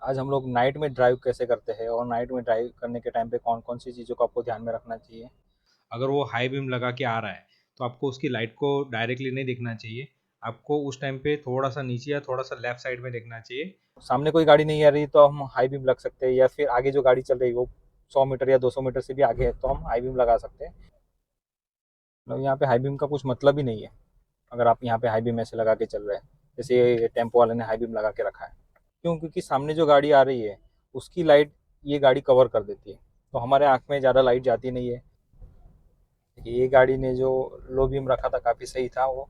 आज हम लोग नाइट में ड्राइव कैसे करते हैं और नाइट में ड्राइव करने के टाइम पे कौन-कौन सी चीज़ों को आपको ध्यान में रखना चाहिए। अगर वो हाई बीम लगा के आ रहा है तो आपको उसकी लाइट को डायरेक्टली नहीं देखना चाहिए। आपको उस टाइम पे थोड़ा-सा नीचे या थोड़ा-सा लेफ्ट साइड में देखना चाहिए। सामने कोई गाड़ी नहीं आ रही तो हम हाई बीम लग सकते हैं या फिर आगे जो गाड़ी चल रही है वो 100 मीटर या 200 मीटर से भी आगे है तो हम हाई बीम लगा सकते हैं। मतलब यहाँ पे हाई बीम का कुछ मतलब ही नहीं है, अगर आप यहाँ पे हाई बीम ऐसे लगा के चल रहे हैं, जैसे ये टेम्पो वाले ने हाई बीम लगा के रखा है। क्यों? क्योंकि सामने जो गाड़ी आ रही है, उसकी लाइट ये गाड़ी कवर कर देती है, तो हमारे आँख में ज़्यादा लाइट जाती नहीं है। ये गाड़ी ने जो लो बीम रखा था काफ़ी सही था वो।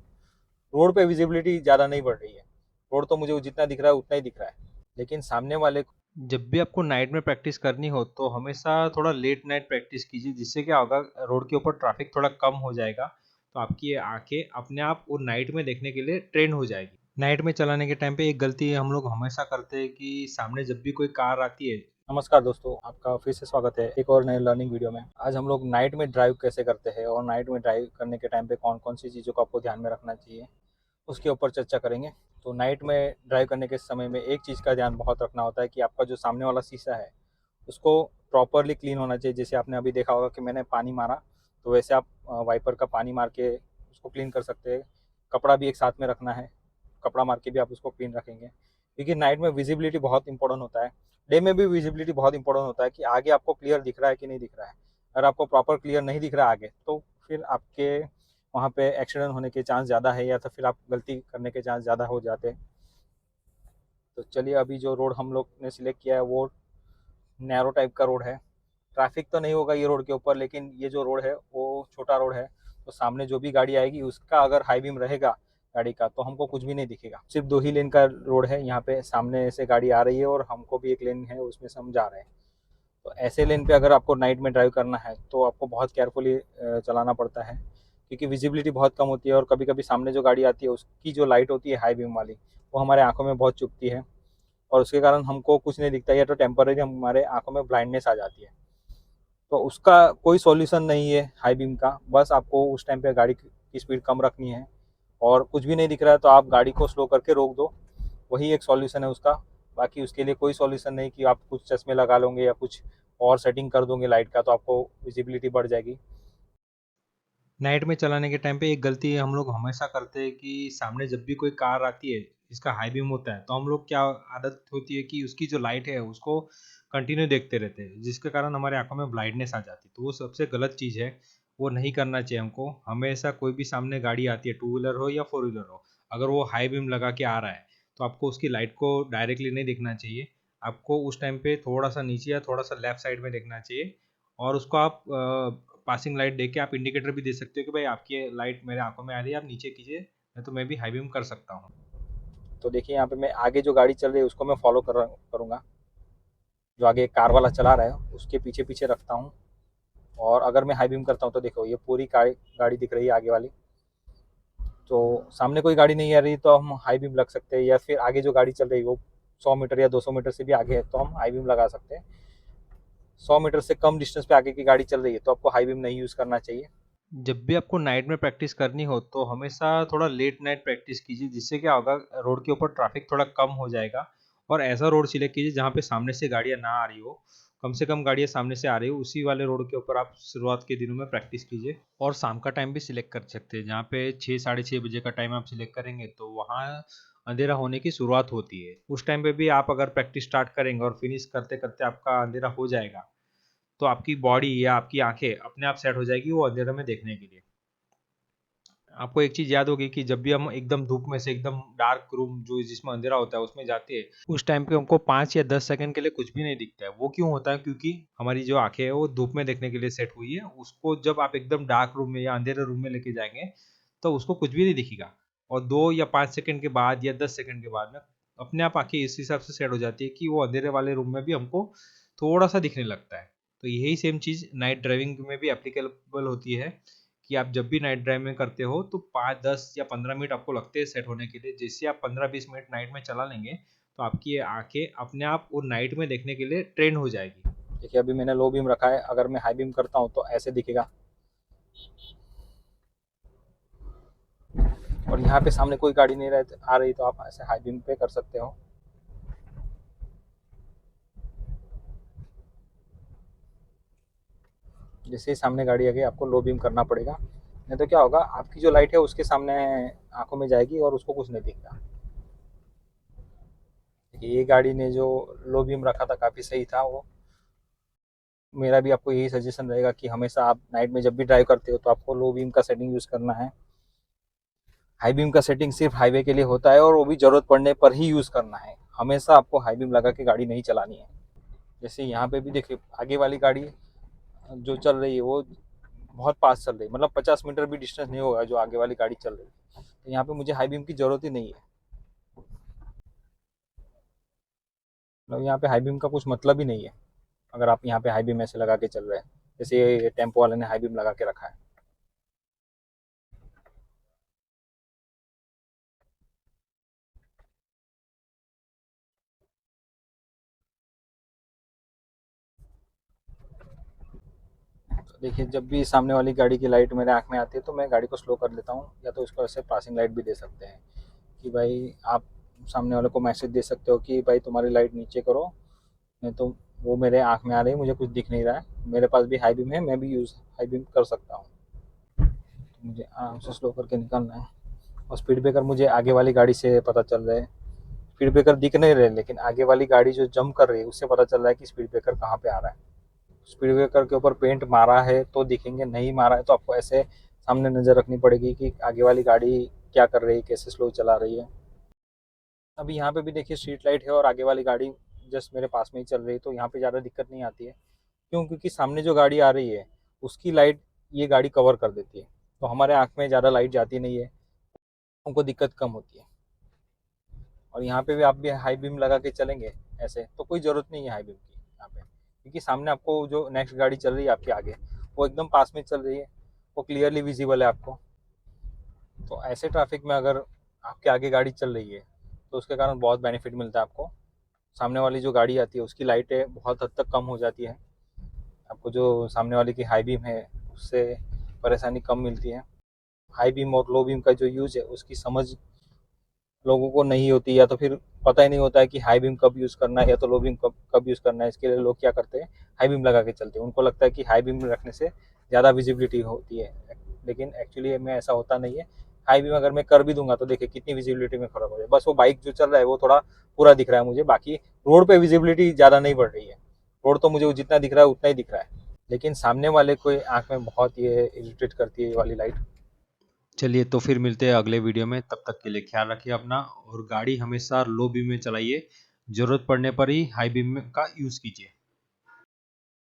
रोड पे विजिबिलिटी ज़्यादा नहीं बढ़ रही है। रोड तो मुझे जितना दिख रहा है उतना ही दिख रहा है। लेकिन सामने वाले जब भी आपको नाइट में प्रैक्टिस करनी हो तो हमेशा थोड़ा लेट नाइट प्रैक्टिस कीजिए, जिससे क्या होगा, रोड के ऊपर ट्रैफिक थोड़ा कम हो जाएगा। तो आपकी आंखें अपने आप वो नाइट में देखने के लिए ट्रेन हो जाएगी। नाइट में चलाने के टाइम पे एक गलती हम लोग हमेशा करते हैं कि सामने जब भी कोई कार आती है। नमस्कार दोस्तों, आपका फिर से स्वागत है एक और नए लर्निंग वीडियो में। आज हम लोग नाइट में ड्राइव कैसे करते हैं और नाइट में ड्राइव करने के टाइम पे कौन-कौन सी चीज़ों को आपको ध्यान में रखना चाहिए, उसके ऊपर चर्चा करेंगे। तो नाइट में ड्राइव करने के समय में एक चीज़ का ध्यान बहुत रखना होता है कि आपका जो सामने वाला शीशा है, उसको प्रॉपरली क्लीन होना चाहिए। जैसे आपने अभी देखा होगा कि मैंने पानी मारा, तो वैसे आप वाइपर का पानी मार के उसको क्लीन कर सकते हैं। कपड़ा भी एक साथ में रखना है, कपड़ा मार के भी आप उसको क्लीन रखेंगे। क्योंकि नाइट में विजिबिलिटी बहुत इंपॉर्टेंट होता है। डे में भी विजिबिलिटी बहुत इंपॉर्टेंट होता है कि आगे आपको क्लियर दिख रहा है कि नहीं दिख रहा है। अगर आपको प्रॉपर क्लियर नहीं दिख रहा है आगे, तो फिर आपके वहाँ पे एक्सीडेंट होने के चांस ज़्यादा है या तो फिर आप गलती करने के चांस ज़्यादा हो जाते हैं। तो चलिए, अभी जो रोड हम लोग ने सिलेक्ट किया है वो नैरो टाइप का रोड है। ट्रैफिक तो नहीं होगा ये रोड के ऊपर, लेकिन ये जो रोड है वो छोटा रोड है। तो सामने जो भी गाड़ी आएगी उसका अगर हाई बीम रहेगा गाड़ी का, तो हमको कुछ भी नहीं दिखेगा। सिर्फ 2 ही लेन का रोड है, यहाँ पे सामने से गाड़ी आ रही है और हमको भी एक लेन है, उसमें से हम जा रहे हैं। तो ऐसे लेन पे अगर आपको नाइट में ड्राइव करना है तो आपको बहुत केयरफुली चलाना पड़ता है, क्योंकि विजिबिलिटी बहुत कम होती है और कभी कभी सामने जो गाड़ी आती है उसकी जो लाइट होती है हाई बीम वाली, वो हमारे आंखों में बहुत चुभती है और उसके कारण हमको कुछ नहीं दिखता है, या तो टेम्पररी हमारे आंखों में ब्लाइंडनेस आ जाती है। तो उसका कोई सॉल्यूशन नहीं है हाई बीम का, बस आपको उस टाइम पे गाड़ी की स्पीड कम रखनी है और कुछ भी नहीं दिख रहा है तो आप गाड़ी को स्लो करके रोक दो, वही एक सॉल्यूशन है उसका। बाकी उसके लिए कोई सॉल्यूशन नहीं कि आप कुछ चश्मे लगा लोगे या कुछ और सेटिंग कर दोगे लाइट का तो आपको विजिबिलिटी बढ़ जाएगी। नाइट में चलाने के टाइम पे एक गलती हम लोग हमेशा करते हैं कि सामने जब भी कोई कार आती है जिसका हाई बीम होता है, तो हम लोग क्या आदत होती है कि उसकी जो लाइट है उसको कंटिन्यू देखते रहते हैं, जिसके कारण हमारे आंखों में ब्लाइंडनेस आ जाती है। तो वो सबसे गलत चीज़ है, वो नहीं करना चाहिए हमको। हमेशा कोई भी सामने गाड़ी आती है, टू व्हीलर हो या फोर व्हीलर हो, अगर वो हाई बीम लगा के आ रहा है तो आपको उसकी लाइट को डायरेक्टली नहीं देखना चाहिए। आपको उस टाइम पे थोड़ा सा नीचे या थोड़ा सा लेफ्ट साइड में देखना चाहिए। और उसको आप पासिंग लाइट देके आप इंडिकेटर भी दे सकते हो कि भाई आपकी लाइट मेरे आंखों में आ रही है, आप नीचे कीजिए, नहीं तो मैं भी हाई बीम कर सकता हूँ। तो देखिए, यहाँ पे मैं आगे जो गाड़ी चल रही है उसको मैं फॉलो करूँगा। जो आगे एक कार वाला चला रहा है उसके पीछे पीछे रखता हूँ, और अगर मैं हाई बीम करता हूँ तो देखो ये पूरी गाड़ी दिख रही है आगे वाली। तो सामने कोई गाड़ी नहीं आ रही तो हम हाई बीम लग सकते हैं, या फिर आगे जो गाड़ी चल रही है वो 100 मीटर या 200 मीटर से भी आगे है तो हम हाई बीम लगा सकते हैं। 100 मीटर से कम डिस्टेंस पे आगे की गाड़ी चल रही है तो आपको हाई बीम नहीं यूज़ करना चाहिए। जब भी आपको नाइट में प्रैक्टिस करनी हो तो हमेशा थोड़ा लेट नाइट प्रैक्टिस कीजिए, जिससे क्या होगा, रोड के ऊपर ट्रैफिक थोड़ा कम हो जाएगा। और ऐसा रोड सिलेक्ट कीजिए जहाँ पे सामने से गाड़ियाँ ना आ रही हो, कम से कम गाड़ियाँ सामने से आ रही हो, उसी वाले रोड के ऊपर आप शुरुआत के दिनों में प्रैक्टिस कीजिए। और शाम का टाइम भी सिलेक्ट कर सकते हैं, जहाँ पे 6 साढ़े 6 बजे का टाइम आप सिलेक्ट करेंगे तो वहाँ अंधेरा होने की शुरुआत होती है। उस टाइम पे भी आप अगर प्रैक्टिस स्टार्ट करेंगे और फिनिश करते करते आपका अंधेरा हो जाएगा, तो आपकी बॉडी या आपकी आंखें अपने आप सेट हो जाएगी वो अंधेरे में देखने के लिए। आपको एक चीज याद होगी कि जब भी हम एकदम धूप में से एकदम डार्क रूम जो जिसमें अंधेरा होता है उसमें जाते हैं, उस टाइम पे हमको 5 या 10 सेकंड के लिए कुछ भी नहीं दिखता है। वो क्यों होता है? क्योंकि हमारी जो आंखें है वो धूप में देखने के लिए सेट हुई है। उसको जब आप एकदम डार्क रूम में या अंधेरे रूम में लेके जाएंगे तो उसको कुछ भी नहीं दिखेगा। और 2 या 5 सेकंड के बाद या 10 सेकंड के बाद में अपने आप आंखें इस हिसाब से सेट हो जाती है कि वो अंधेरे वाले रूम में भी हमको थोड़ा सा दिखने लगता है। तो यही सेम चीज नाइट ड्राइविंग में भी एप्लीकेबल होती है कि आप जब भी नाइट ड्राइविंग करते हो तो 5 10 या 15 मिनट आपको लगते हैं सेट होने के लिए। जैसे आप 15 20 मिनट नाइट में चला लेंगे तो आपकी आंखें अपने आप वो नाइट में देखने के लिए ट्रेन हो जाएगी। देखिए, अभी मैंने लो बीम रखा है, अगर मैं हाई बीम करता हूँ तो ऐसे दिखेगा। और यहाँ पे सामने कोई गाड़ी नहीं आ रही तो आप ऐसे हाई बीम पे कर सकते हो। जैसे ही सामने गाड़ी आ गई आपको लो बीम करना पड़ेगा, नहीं तो क्या होगा आपकी जो लाइट है उसके सामने आंखों में जाएगी और उसको कुछ नहीं दिखेगा। ये गाड़ी ने जो लो बीम रखा था काफ़ी सही था वो। मेरा भी आपको यही सजेशन रहेगा कि हमेशा आप नाइट में जब भी ड्राइव करते हो तो आपको लो बीम का सेटिंग यूज़ करना है। हाई बीम का सेटिंग सिर्फ हाईवे के लिए होता है और वो भी ज़रूरत पड़ने पर ही यूज़ करना है। हमेशा आपको हाई बीम लगा के गाड़ी नहीं चलानी है। जैसे यहाँ पे भी देखिए आगे वाली गाड़ी जो चल रही है वो बहुत पास चल रही है, मतलब 50 मीटर भी डिस्टेंस नहीं होगा जो आगे वाली गाड़ी चल रही है। तो यहाँ पे मुझे हाई बीम की ज़रूरत ही नहीं है, मतलब यहाँ पे हाई बीम का कुछ मतलब ही नहीं है अगर आप यहाँ पे हाई बीम ऐसे लगा के चल रहे हैं जैसे ये टेम्पो वाले ने हाई बीम लगा के रखा है। तो देखिए जब भी सामने वाली गाड़ी की लाइट मेरे आँख में आती है तो मैं गाड़ी को स्लो कर लेता हूँ, या तो इसको ऐसे पासिंग लाइट भी दे सकते हैं कि भाई आप सामने वाले को मैसेज दे सकते हो कि भाई तुम्हारी लाइट नीचे करो, नहीं तो वो मेरे आँख में आ रही है, मुझे कुछ दिख नहीं रहा है, मेरे पास भी हाई बीम है, मैं भी यूज़ हाई बीम कर सकता हूँ। तो मुझे आराम से स्लो करके निकलना है। और स्पीड ब्रेकर मुझे आगे वाली गाड़ी से पता चल रहा है, स्पीड ब्रेकर दिख नहीं रहे लेकिन आगे वाली गाड़ी जो जंप कर रही है उससे पता चल रहा है कि स्पीड ब्रेकर कहाँ पे आ रहा है। स्पीड ब्रेकर के ऊपर पेंट मारा है तो दिखेंगे, नहीं मारा है तो आपको ऐसे सामने नज़र रखनी पड़ेगी कि आगे वाली गाड़ी क्या कर रही है, कैसे स्लो चला रही है। अभी यहाँ पे भी देखिए स्ट्रीट लाइट है और आगे वाली गाड़ी जस्ट मेरे पास में ही चल रही है तो यहाँ पे ज़्यादा दिक्कत नहीं आती है। क्यों? क्योंकि सामने जो गाड़ी आ रही है उसकी लाइट ये गाड़ी कवर कर देती है, तो हमारे आँख में ज़्यादा लाइट जाती नहीं है, हमको दिक्कत कम होती है। और यहाँ पे भी आप भी हाई बीम लगा के चलेंगे ऐसे तो कोई ज़रूरत नहीं है हाई बीम की यहाँ पे, क्योंकि सामने आपको जो नेक्स्ट गाड़ी चल रही है आपके आगे वो एकदम पास में चल रही है, वो क्लियरली विजिबल है आपको। तो ऐसे ट्रैफिक में अगर आपके आगे गाड़ी चल रही है तो उसके कारण बहुत बेनिफिट मिलता है आपको। सामने वाली जो गाड़ी आती है उसकी लाइटें बहुत हद तक कम हो जाती है, आपको जो सामने वाले की हाई बीम है उससे परेशानी कम मिलती है। हाई बीम और लो बीम का जो यूज़ है उसकी समझ लोगों को नहीं होती, या तो फिर पता ही नहीं होता है कि हाई बीम कब यूज़ करना है या तो लो बीम कब कब यूज़ करना है। इसके लिए लोग क्या करते हैं, हाई बीम लगा के चलते हैं, उनको लगता है कि हाई बीम रखने से ज़्यादा विजिबिलिटी होती है, लेकिन एक्चुअली में ऐसा होता नहीं है। हाई बीम अगर मैं कर भी दूंगा तो देखिए कितनी विजिबिलिटी में फ़र्क हो जाए, बस वो बाइक जो चल रहा है वो थोड़ा पूरा दिख रहा है मुझे, बाकी रोड पे विजिबिलिटी ज़्यादा नहीं बढ़ रही है। रोड तो मुझे जितना दिख रहा है उतना ही दिख रहा है, लेकिन सामने वाले को आँख में बहुत ये इरिटेट करती है ये वाली लाइट। चलिए तो फिर मिलते हैं अगले वीडियो में, तब तक के लिए ख्याल रखिए अपना और गाड़ी हमेशा लो बीम में चलाइए, ज़रूरत पड़ने पर ही हाई बीम का यूज़ कीजिए।